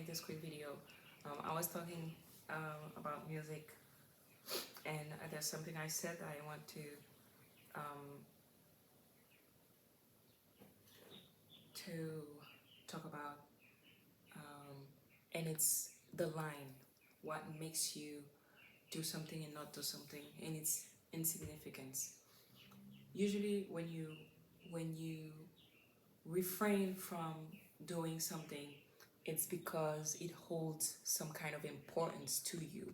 make this quick video. I was talking about music, and there's something I said that I want um, to talk about, and it's the line. What makes you do something and not do something, and it's insignificance. Usually, when you refrain from doing something, it's because it holds some kind of importance to you.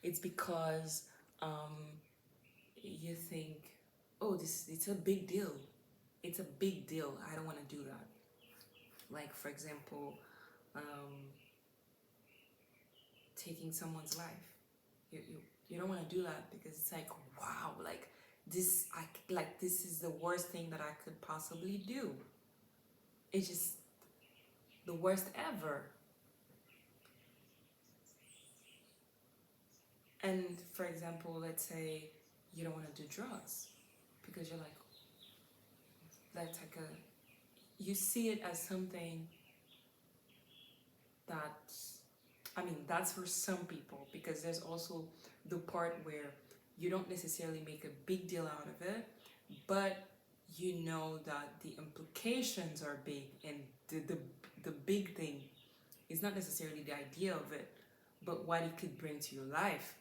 It's because you think, oh, this it's a big deal. It's a big deal. I don't want to do that. Like for example, um, taking someone's life. You don't want to do that because it's like wow, like this is the worst thing that I could possibly do. It's just the worst ever. And for example, let's say you don't want to do drugs because you're like, that's like you see it as something that, I mean, that's for some people, because there's also the part where you don't necessarily make a big deal out of it, but you know that the implications are big, and the big thing is not necessarily the idea of it, but what it could bring to your life.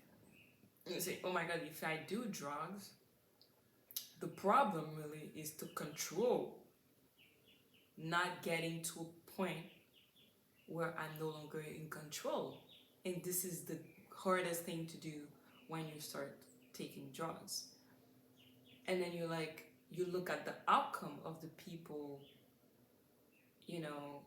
You say, oh my god, if I do drugs, the problem really is to control, not getting to a point where I'm no longer in control. And this is the hardest thing to do when you start taking drugs. And then you look at the outcome of the people, you know,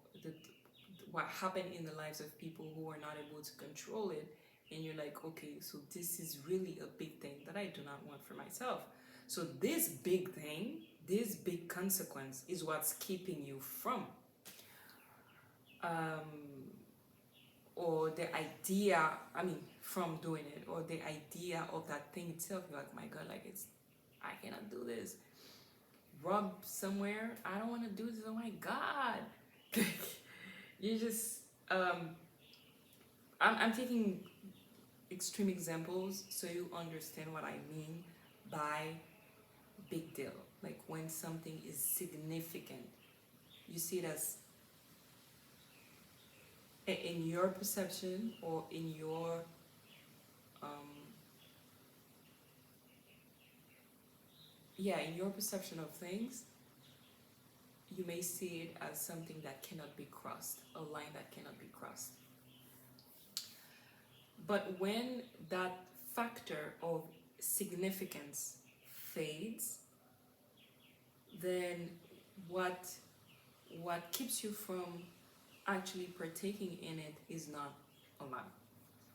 what happened in the lives of people who are not able to control it. And you're like, okay, so this is really a big thing that I do not want for myself. So this big thing, this big consequence is what's keeping you from um, or the idea, I mean, from doing it, or the idea of that thing itself. You're like, my god, like I cannot do this. Rub somewhere, I don't want to do this. Oh my god. You just I'm taking extreme examples so you understand what I mean by big deal. Like when something is significant, you see it as, in your perception or in your um, yeah, in your perception of things, you may see it as something that cannot be crossed, a line that cannot be crossed. But when that factor of significance fades, then what what keeps you from actually partaking in it is not a lot.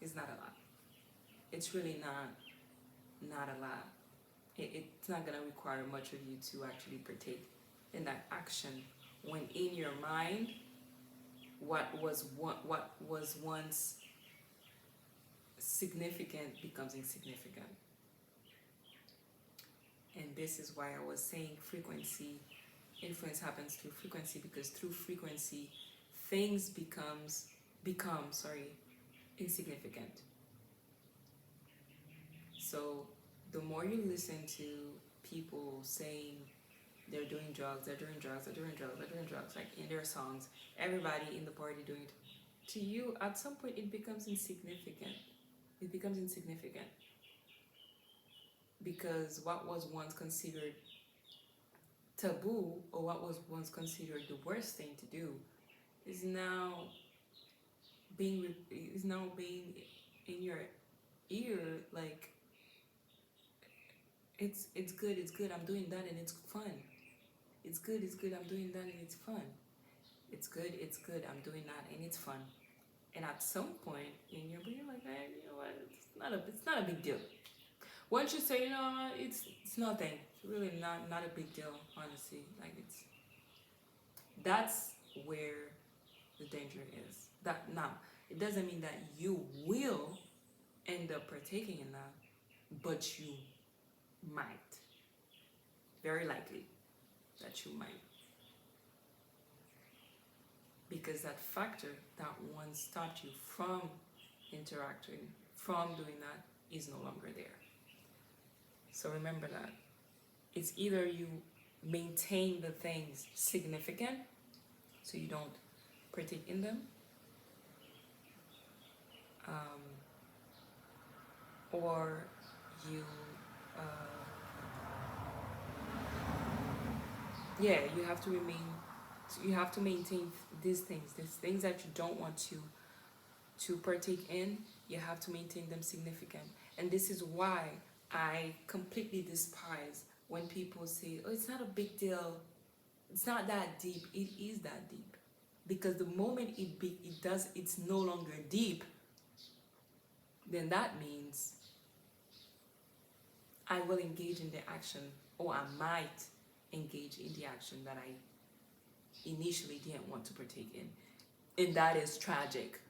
It's not a lot. It's really not a lot. It's not gonna require much of you to actually partake in that action. When in your mind, what was once significant becomes insignificant. And this is why I was saying frequency, influence happens through frequency, because through frequency things become insignificant. So the more you listen to people saying they're doing drugs, they're doing drugs, they're doing drugs, they're doing drugs, like in their songs, everybody in the party doing it, to you at some point it becomes insignificant. It becomes insignificant because what was once considered taboo, or what was once considered the worst thing to do, is now being in your ear. Like it's good, it's good, I'm doing that and it's fun. It's good, it's good, I'm doing that and it's fun. It's good, it's good, I'm doing that and it's fun. And at some point in your brain, you're like, hey, you know what, it's not a big deal. Once you say, you know what, it's nothing. It's really not a big deal, honestly. Like that's where the danger is. That now, it doesn't mean that you will end up partaking in that, but you might. Very likely that you might. because that factor that once stopped you from interacting, from doing that, is no longer there. So remember that. It's either you maintain the things significant so you don't partake in them, or you yeah, you have to remain, you have to maintain these things that you don't want to partake in. You have to maintain them significant. And this is why I completely despise when people say, oh, it's not a big deal, it's not that deep. It is that deep, because the moment it's no longer deep, then that means I will engage in the action, or I might engage in the action that I initially didn't want to partake in. And that is tragic.